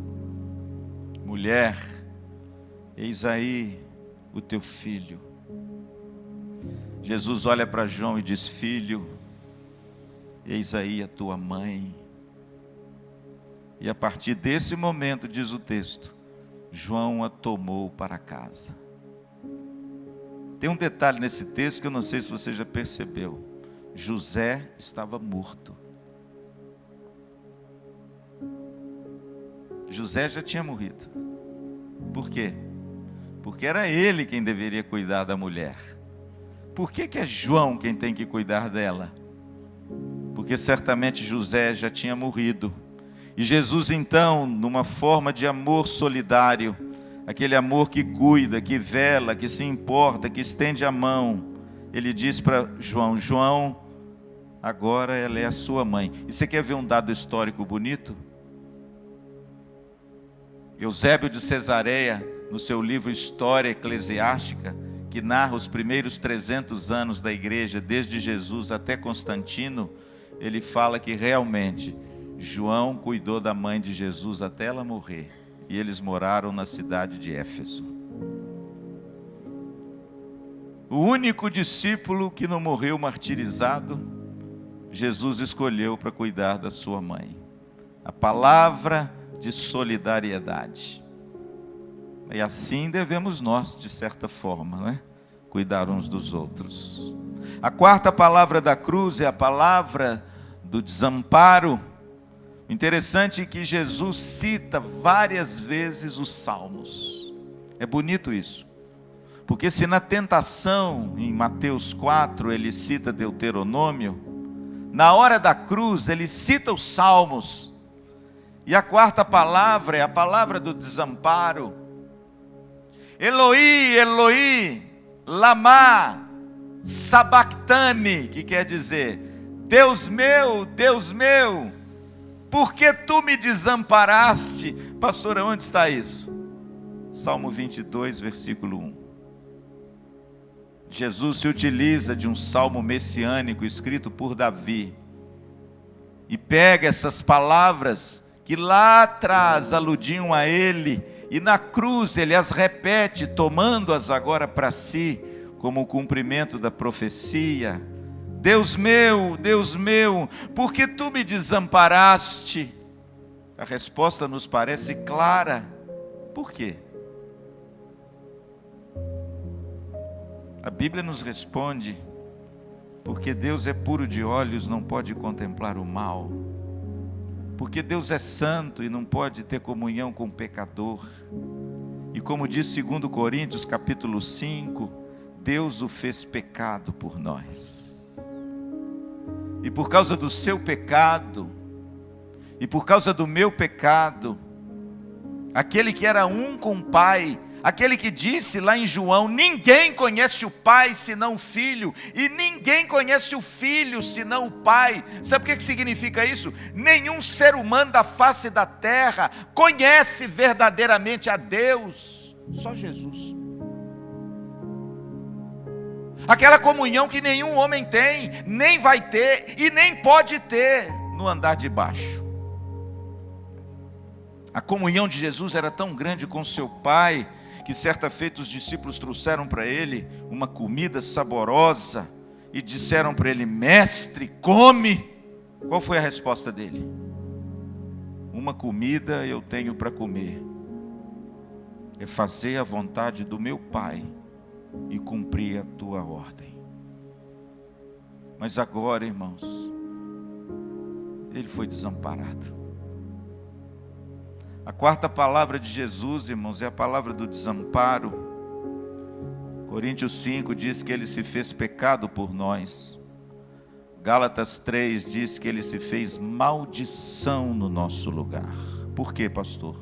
mulher, eis aí o teu filho. Jesus olha para João e diz: filho, eis aí a tua mãe. E a partir desse momento, diz o texto, João a tomou para casa. Tem um detalhe nesse texto que eu não sei se você já percebeu. José estava morto. José já tinha morrido. Por quê? Porque era ele quem deveria cuidar da mulher. Por que é João quem tem que cuidar dela? Porque certamente José já tinha morrido. E Jesus então, numa forma de amor solidário, aquele amor que cuida, que vela, que se importa, que estende a mão, ele diz para João: João, agora ela é a sua mãe. E você quer ver um dado histórico bonito? Eusébio de Cesareia, no seu livro História Eclesiástica, que narra os primeiros 300 anos da igreja, desde Jesus até Constantino, ele fala que realmente João cuidou da mãe de Jesus até ela morrer. E eles moraram na cidade de Éfeso. O único discípulo que não morreu martirizado, Jesus escolheu para cuidar da sua mãe. A palavra de solidariedade. E assim devemos nós, de certa forma, né? Cuidar uns dos outros. A quarta palavra da cruz é a palavra do desamparo. Interessante que Jesus cita várias vezes os salmos. É bonito isso. Porque se na tentação, em Mateus 4, ele cita Deuteronômio, na hora da cruz ele cita os salmos. E a quarta palavra é a palavra do desamparo. Eloi, Eloi, lama sabachthani, que quer dizer, Deus meu, por que tu me desamparaste? Pastor, onde está isso? Salmo 22, versículo 1. Jesus se utiliza de um salmo messiânico escrito por Davi e pega essas palavras que lá atrás aludiam a ele, e na cruz ele as repete, tomando-as agora para si, como o cumprimento da profecia. Deus meu, por que tu me desamparaste? A resposta nos parece clara. Por quê? A Bíblia nos responde, porque Deus é puro de olhos, não pode contemplar o mal. Porque Deus é santo e não pode ter comunhão com o pecador. E como diz 2 Coríntios capítulo 5, Deus o fez pecado por nós. E por causa do seu pecado, e por causa do meu pecado, aquele que era um com o Pai, aquele que disse lá em João, ninguém conhece o Pai senão o Filho, e ninguém conhece o Filho senão o Pai. Sabe o que significa isso? Nenhum ser humano da face da terra conhece verdadeiramente a Deus, só Jesus. Aquela comunhão que nenhum homem tem, nem vai ter e nem pode ter no andar de baixo. A comunhão de Jesus era tão grande com seu Pai, que certa feita os discípulos trouxeram para ele uma comida saborosa e disseram para ele, mestre, come. Qual foi a resposta dele? Uma comida eu tenho para comer, é fazer a vontade do meu Pai e cumprir a tua ordem. Mas agora, irmãos, ele foi desamparado. A quarta palavra de Jesus, irmãos, é a palavra do desamparo. Coríntios 5 diz que ele se fez pecado por nós. Gálatas 3 diz que ele se fez maldição no nosso lugar. Por quê, pastor?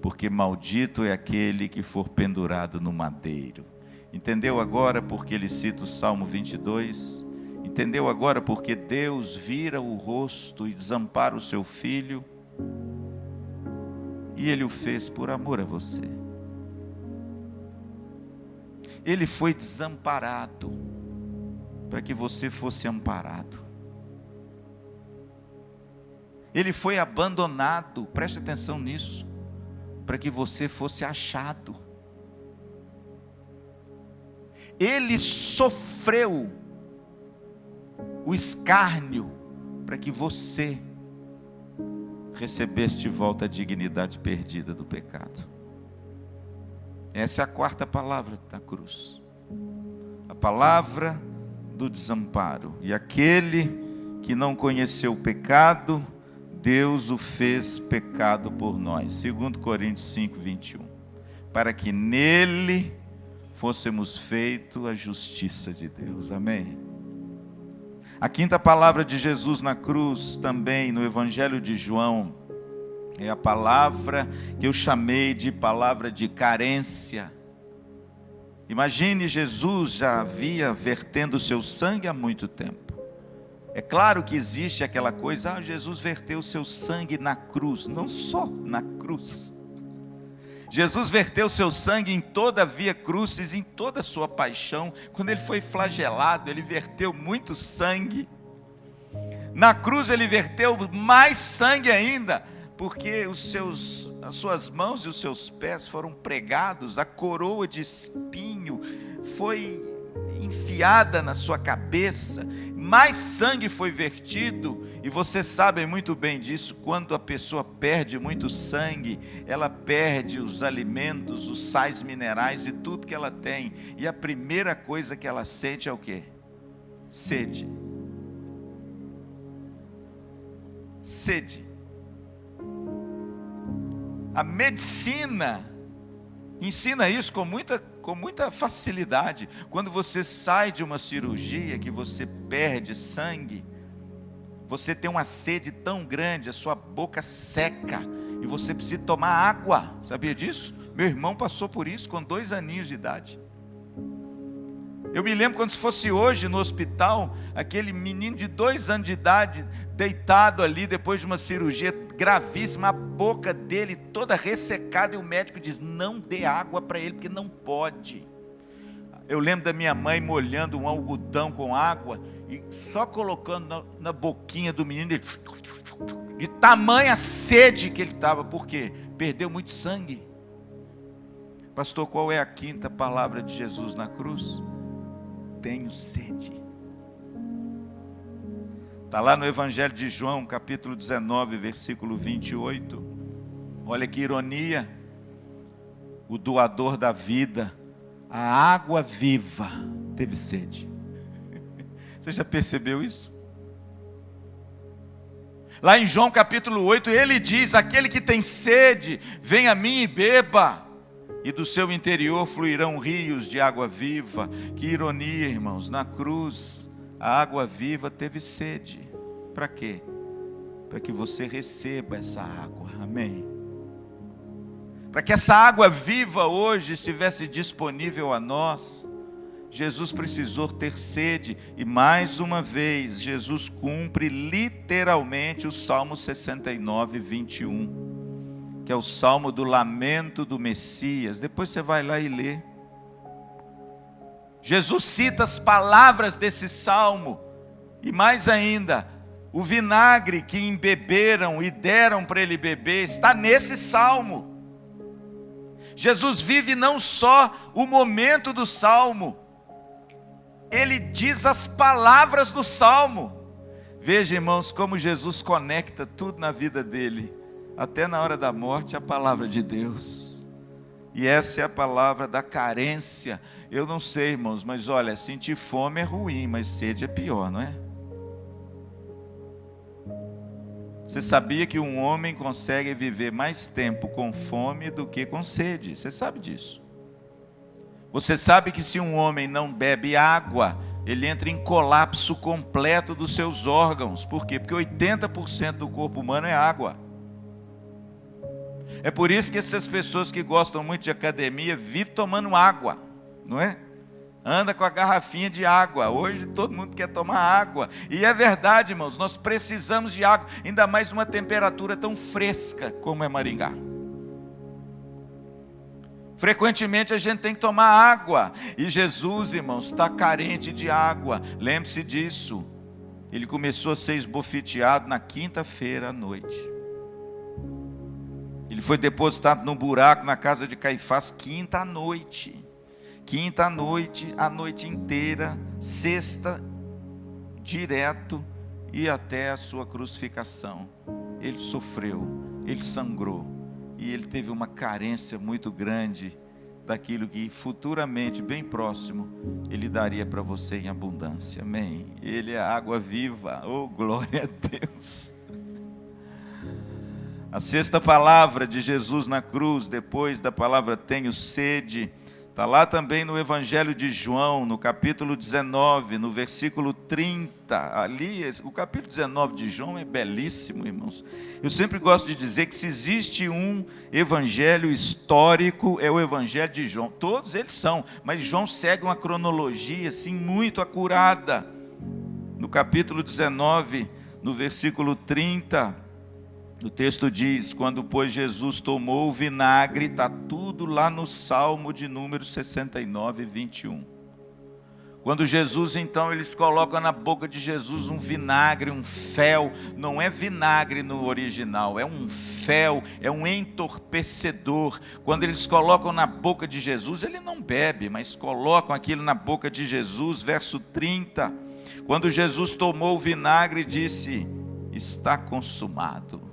Porque maldito é aquele que for pendurado no madeiro. Entendeu agora porque ele cita o Salmo 22? Entendeu agora porque Deus vira o rosto e desampara o seu filho? E ele o fez por amor a você. Ele foi desamparado para que você fosse amparado. Ele foi abandonado, preste atenção nisso, para que você fosse achado. Ele sofreu o escárnio para que você recebesse de volta a dignidade perdida do pecado. Essa é a quarta palavra da cruz. A palavra do desamparo. E aquele que não conheceu o pecado, Deus o fez pecado por nós. 2 Coríntios 5, 21. Para que nele fôssemos feitos a justiça de Deus. Amém? A quinta palavra de Jesus na cruz, também no Evangelho de João, é a palavra que eu chamei de palavra de carência. Imagine, Jesus já havia vertendo o seu sangue há muito tempo. É claro que existe aquela coisa, Jesus verteu o seu sangue na cruz. Não só na cruz. Jesus verteu seu sangue em toda a via crucis, em toda a sua paixão. Quando ele foi flagelado, ele verteu muito sangue. Na cruz ele verteu mais sangue ainda, porque as suas mãos e os seus pés foram pregados, a coroa de espinho foi enfiada na sua cabeça, mais sangue foi vertido. E vocês sabem muito bem disso, quando a pessoa perde muito sangue, ela perde os alimentos, os sais minerais e tudo que ela tem, e a primeira coisa que ela sente é o quê? Sede. Sede. A medicina ensina isso com muita facilidade. Quando você sai de uma cirurgia, que você perde sangue, você tem uma sede tão grande, a sua boca seca, e você precisa tomar água. Sabia disso? Meu irmão passou por isso com 2 aninhos de idade. Eu me lembro quando se fosse hoje no hospital, aquele menino de 2 anos de idade, deitado ali depois de uma cirurgia gravíssima, a boca dele toda ressecada, e o médico diz: não dê água para ele, porque não pode. Eu lembro da minha mãe molhando um algodão com água, e só colocando na boquinha do menino, ele, de tamanha sede que ele estava. Por quê? Perdeu muito sangue. Pastor, qual é a 5ª palavra de Jesus na cruz? Tenho sede. Está lá no Evangelho de João, capítulo 19, versículo 28. Olha que ironia. O doador da vida, a água viva, teve sede. Você já percebeu isso? Lá em João capítulo 8, ele diz: aquele que tem sede, vem a mim e beba, e do seu interior fluirão rios de água viva. Que ironia, irmãos, na cruz, a água viva teve sede. Para quê? Para que você receba essa água, amém? Para que essa água viva hoje estivesse disponível a nós, Jesus precisou ter sede. E mais uma vez, Jesus cumpre literalmente o Salmo 69, 21. Que é o salmo do lamento do Messias. Depois você vai lá e lê. Jesus cita as palavras desse salmo, e mais ainda, o vinagre que embeberam e deram para ele beber está nesse salmo. Jesus vive não só o momento do salmo, ele diz as palavras do salmo. Veja, irmãos, como Jesus conecta tudo na vida dele. Até na hora da morte, a palavra de Deus. E essa é a palavra da carência. Eu não sei, irmãos, mas olha, sentir fome é ruim, mas sede é pior, não é? Você sabia que um homem consegue viver mais tempo com fome do que com sede? Você sabe disso? Você sabe que se um homem não bebe água, ele entra em colapso completo dos seus órgãos. Por quê? Porque 80% do corpo humano é água. É por isso que essas pessoas que gostam muito de academia vivem tomando água, não é? Anda com a garrafinha de água. Hoje todo mundo quer tomar água. E é verdade, irmãos, nós precisamos de água, ainda mais numa temperatura tão fresca como é Maringá. Frequentemente a gente tem que tomar água. E Jesus, irmãos, está carente de água. Lembre-se disso. Ele começou a ser esbofeteado na quinta-feira à noite. Ele foi depositado num buraco na casa de Caifás quinta à noite. Quinta à noite, a noite inteira, sexta, direto, e até a sua crucificação. Ele sofreu, ele sangrou, e ele teve uma carência muito grande daquilo que futuramente, bem próximo, ele daria para você em abundância, amém? Ele é a água viva, oh glória a Deus! A 6ª palavra de Jesus na cruz, depois da palavra tenho sede, está lá também no Evangelho de João, no capítulo 19, no versículo 30. Ali, o capítulo 19 de João é belíssimo, irmãos. Eu sempre gosto de dizer que se existe um evangelho histórico, é o Evangelho de João. Todos eles são, mas João segue uma cronologia assim, muito acurada. No capítulo 19, no versículo 30, o texto diz: quando pois Jesus tomou o vinagre, está tudo lá no Salmo de número 69, 21. Quando Jesus, então, eles colocam na boca de Jesus um vinagre, um fel, não é vinagre no original, é um fel, é um entorpecedor. Quando eles colocam na boca de Jesus, ele não bebe, mas colocam aquilo na boca de Jesus, verso 30. Quando Jesus tomou o vinagre, disse: está consumado.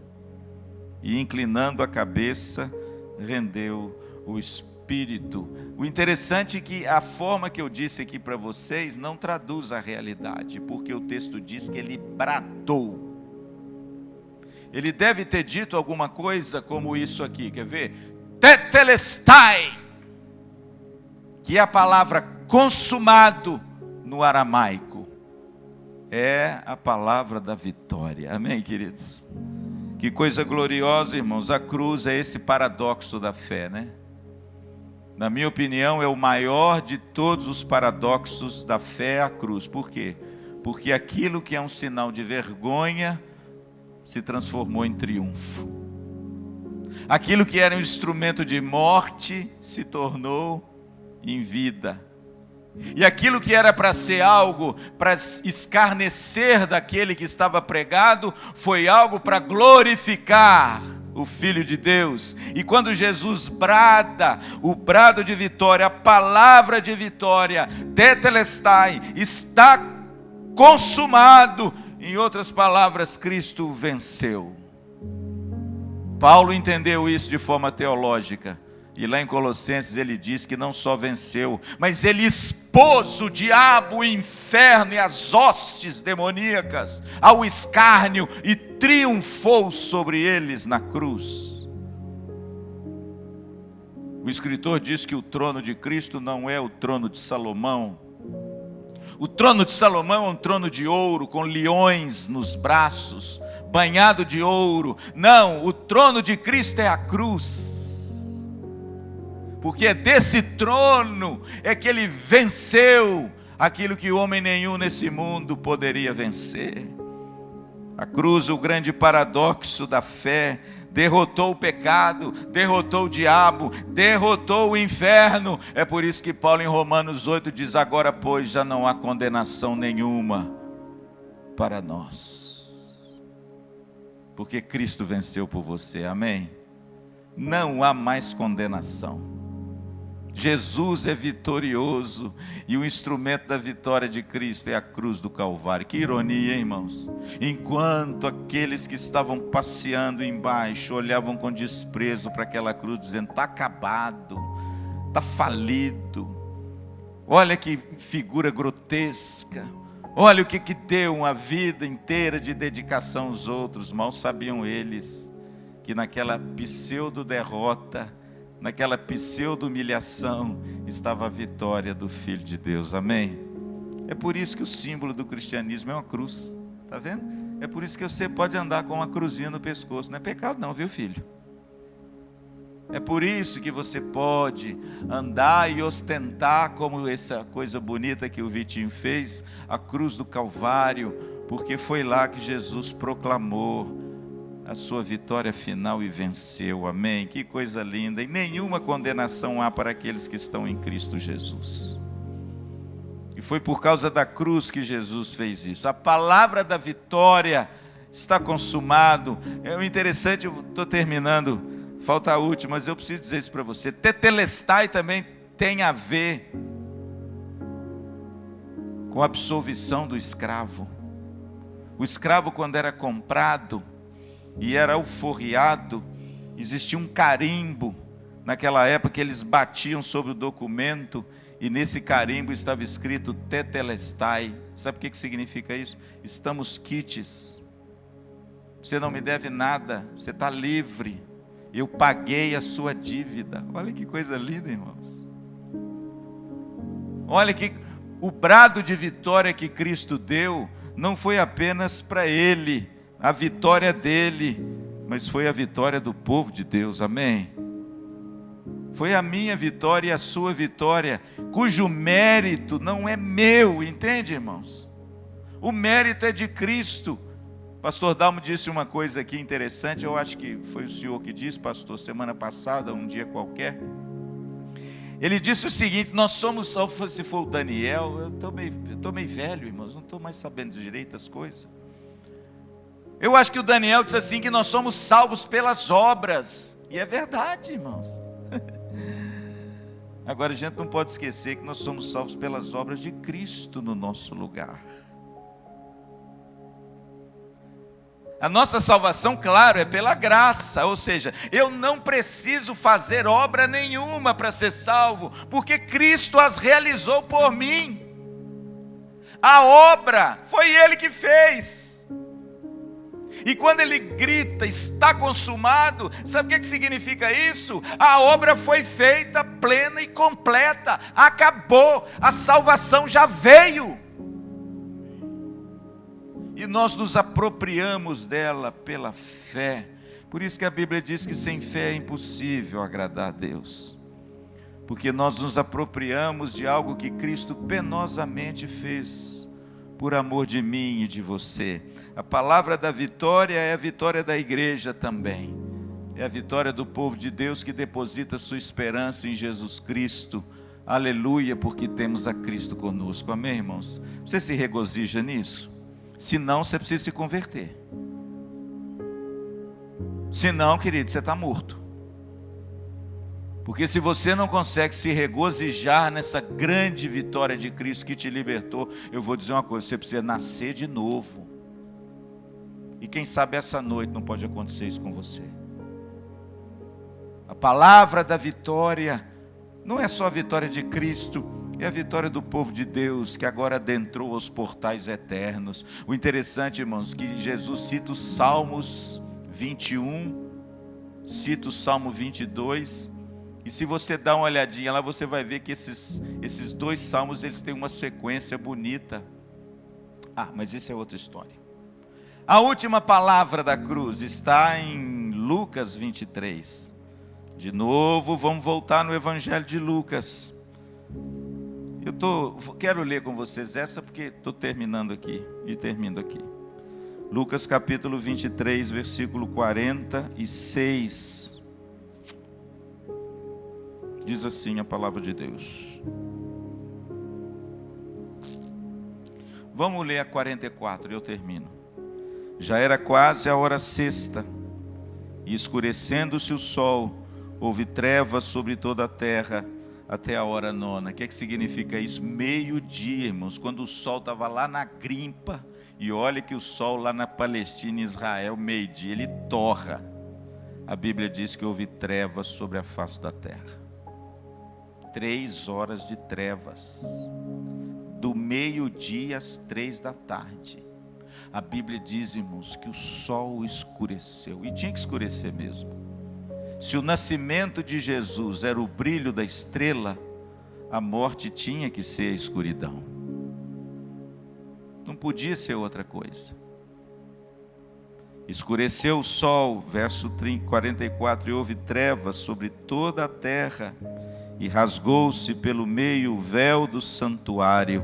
E inclinando a cabeça, rendeu o espírito. O interessante é que a forma que eu disse aqui para vocês não traduz a realidade, porque o texto diz que ele bradou. Ele deve ter dito alguma coisa como isso aqui, quer ver? Tetelestai, que é a palavra consumado no aramaico. É a palavra da vitória. Amém, queridos? Que coisa gloriosa, irmãos. A cruz é esse paradoxo da fé, né? Na minha opinião, é o maior de todos os paradoxos da fé, a cruz. Por quê? Porque aquilo que é um sinal de vergonha se transformou em triunfo. Aquilo que era um instrumento de morte se tornou em vida. E aquilo que era para ser algo para escarnecer daquele que estava pregado, foi algo para glorificar o Filho de Deus. E quando Jesus brada o brado de vitória, a palavra de vitória, tetelestai, está consumado. Em outras palavras, Cristo venceu. Paulo entendeu isso de forma teológica. E lá em Colossenses ele diz que não só venceu, mas ele expôs o diabo, o inferno e as hostes demoníacas ao escárnio e triunfou sobre eles na cruz. O escritor diz que o trono de Cristo não é o trono de Salomão. O trono de Salomão é um trono de ouro, com leões nos braços, banhado de ouro. Não, o trono de Cristo é a cruz. Porque é desse trono é que ele venceu aquilo que homem nenhum nesse mundo poderia vencer. A cruz, o grande paradoxo da fé, derrotou o pecado, derrotou o diabo, derrotou o inferno. É por isso que Paulo em Romanos 8 diz: agora pois já não há condenação nenhuma para nós, porque Cristo venceu por você, amém? Não há mais condenação. Jesus é vitorioso e o instrumento da vitória de Cristo é a cruz do Calvário. Que ironia, hein, irmãos? Enquanto aqueles que estavam passeando embaixo olhavam com desprezo para aquela cruz, dizendo: está acabado, está falido, olha que figura grotesca, olha o que deu uma vida inteira de dedicação aos outros. Mal sabiam eles que naquela pseudo-derrota, naquela pseudo-humilhação, estava a vitória do Filho de Deus, amém? É por isso que o símbolo do cristianismo é uma cruz, está vendo? É por isso que você pode andar com uma cruzinha no pescoço, não é pecado não, viu, filho? É por isso que você pode andar e ostentar, como essa coisa bonita que o Vitinho fez, a cruz do Calvário, porque foi lá que Jesus proclamou a sua vitória final e venceu, amém? Que coisa linda. E nenhuma condenação há para aqueles que estão em Cristo Jesus. E foi por causa da cruz que Jesus fez isso. A palavra da vitória está consumado. É interessante, eu estou terminando, falta a última, mas eu preciso dizer isso para você. Tetelestai também tem a ver com a absolvição do escravo. O escravo, quando era comprado e era alforriado, existia um carimbo. Naquela época eles batiam sobre o documento e nesse carimbo estava escrito tetelestai. Sabe o que significa isso? Estamos quites, você não me deve nada, você está livre, eu paguei a sua dívida. Olha que coisa linda, irmãos. Olha que o brado de vitória que Cristo deu não foi apenas para ele, a vitória dele, mas foi a vitória do povo de Deus, amém? Foi a minha vitória e a sua vitória, cujo mérito não é meu, entende, irmãos? O mérito é de Cristo. Pastor Dalmo disse uma coisa aqui interessante, eu acho que foi o senhor que disse, pastor, semana passada, um dia qualquer. Ele disse o seguinte: nós somos, se for o Daniel, eu estou meio velho, irmãos, não estou mais sabendo direito as coisas. Eu acho que o Daniel disse assim, que nós somos salvos pelas obras. E é verdade, irmãos. Agora a gente não pode esquecer que nós somos salvos pelas obras de Cristo no nosso lugar. A nossa salvação, claro, é pela graça, ou seja, eu não preciso fazer obra nenhuma para ser salvo, porque Cristo as realizou por mim. A obra foi Ele que fez. E quando ele grita, está consumado, sabe o que significa isso? A obra foi feita plena e completa, acabou, a salvação já veio. E nós nos apropriamos dela pela fé. Por isso que a Bíblia diz que sem fé é impossível agradar a Deus. Porque nós nos apropriamos de algo que Cristo penosamente fez, por amor de mim e de você. A palavra da vitória é a vitória da igreja também. É a vitória do povo de Deus que deposita sua esperança em Jesus Cristo. Aleluia, porque temos a Cristo conosco. Amém, irmãos? Você se regozija nisso? Se não, você precisa se converter. Se não, querido, você está morto. Porque se você não consegue se regozijar nessa grande vitória de Cristo que te libertou, eu vou dizer uma coisa, você precisa nascer de novo. E quem sabe essa noite não pode acontecer isso com você. A palavra da vitória não é só a vitória de Cristo, é a vitória do povo de Deus, que agora adentrou os portais eternos. O interessante, irmãos, que Jesus cita os Salmos 21, cita o Salmo 22, e se você dá uma olhadinha lá, você vai ver que esses dois salmos, eles têm uma sequência bonita. Mas isso é outra história. A última palavra da cruz está em Lucas 23. De novo, vamos voltar no Evangelho de Lucas. Quero ler com vocês essa porque estou terminando aqui e termino aqui. Lucas capítulo 23, versículo 46. Diz assim a palavra de Deus. Vamos ler a 44 e eu termino. Já era quase a hora sexta, e escurecendo-se o sol, houve trevas sobre toda a terra, até a hora nona. O que significa isso? Meio-dia, irmãos, quando o sol estava lá na grimpa, e olha que o sol lá na Palestina e Israel, meio-dia, ele torra. A Bíblia diz que houve trevas sobre a face da terra. 3 horas de trevas, do meio-dia às 3 da tarde. A Bíblia diz, irmãos, que o sol escureceu, e tinha que escurecer mesmo. Se o nascimento de Jesus era o brilho da estrela, a morte tinha que ser a escuridão. Não podia ser outra coisa. Escureceu o sol, verso 44, e houve trevas sobre toda a terra, e rasgou-se pelo meio o véu do santuário.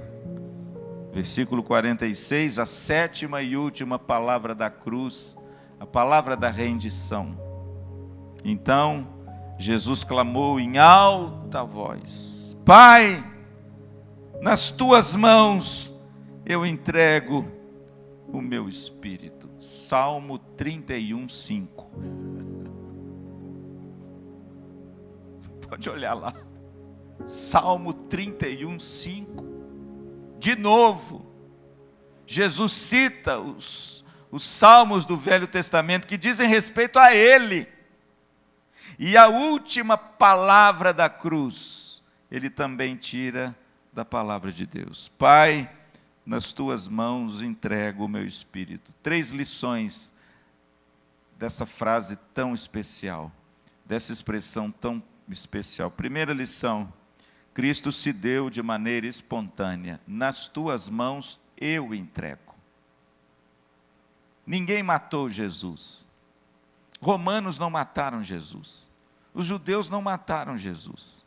Versículo 46, a 7ª e última palavra da cruz, a palavra da rendição. Então, Jesus clamou em alta voz: Pai, nas tuas mãos eu entrego o meu espírito. Salmo 31, 5. Pode olhar lá. Salmo 31, 5. De novo, Jesus cita os salmos do Velho Testamento que dizem respeito a Ele. E a última palavra da cruz, Ele também tira da palavra de Deus. Pai, nas tuas mãos entrego o meu espírito. 3 lições dessa frase tão especial, dessa expressão tão especial. Primeira lição: Cristo se deu de maneira espontânea. Nas tuas mãos eu entrego. Ninguém matou Jesus. Romanos não mataram Jesus. Os judeus não mataram Jesus.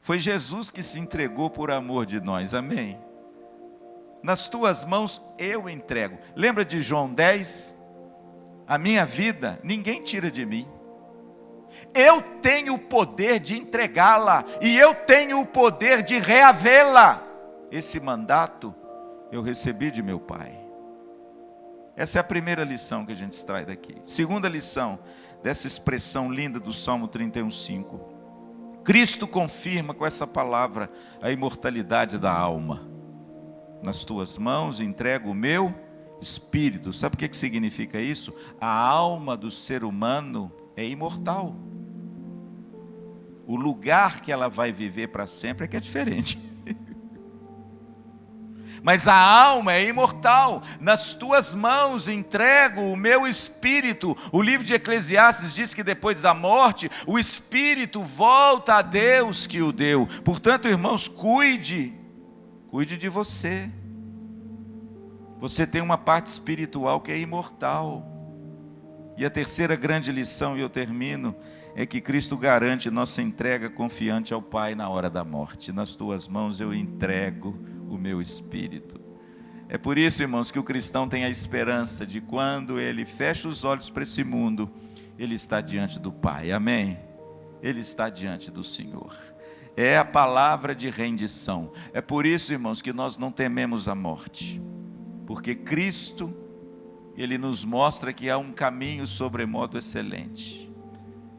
Foi Jesus que se entregou por amor de nós. Amém? Nas tuas mãos eu entrego. Lembra de João 10? A minha vida ninguém tira de mim. Eu tenho o poder de entregá-la, e eu tenho o poder de reavê-la. Esse mandato eu recebi de meu Pai. Essa é a primeira lição que a gente extrai daqui. Segunda lição dessa expressão linda do Salmo 31:5. Cristo confirma com essa palavra a imortalidade da alma. Nas tuas mãos entrego o meu espírito. Sabe o que significa isso? A alma do ser humano é imortal. O lugar que ela vai viver para sempre é que é diferente. mas a alma é imortal. Nas tuas mãos entrego o meu espírito. O livro de Eclesiastes diz que depois da morte, o espírito volta a Deus que o deu. Portanto, irmãos, cuide de você. Você tem uma parte espiritual que é imortal. E a terceira grande lição, e eu termino, é que Cristo garante nossa entrega confiante ao Pai na hora da morte. Nas tuas mãos eu entrego o meu espírito. É por isso, irmãos, que o cristão tem a esperança de quando ele fecha os olhos para esse mundo, ele está diante do Pai, amém? Ele está diante do Senhor. É a palavra de rendição. É por isso, irmãos, que nós não tememos a morte, porque Cristo, Ele nos mostra que há um caminho sobremodo excelente,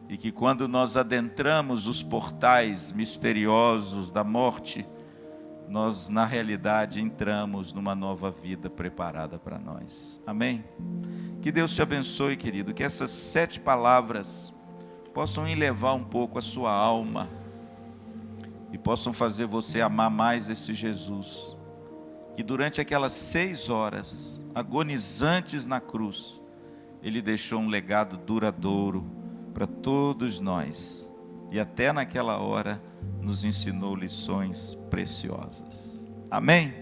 e que quando nós adentramos os portais misteriosos da morte, nós na realidade entramos numa nova vida preparada para nós, amém? Que Deus te abençoe, querido, que essas 7 palavras possam elevar um pouco a sua alma, e possam fazer você amar mais esse Jesus, que durante aquelas 6 horas, agonizantes na cruz, Ele deixou um legado duradouro para todos nós, e até naquela hora nos ensinou lições preciosas, amém?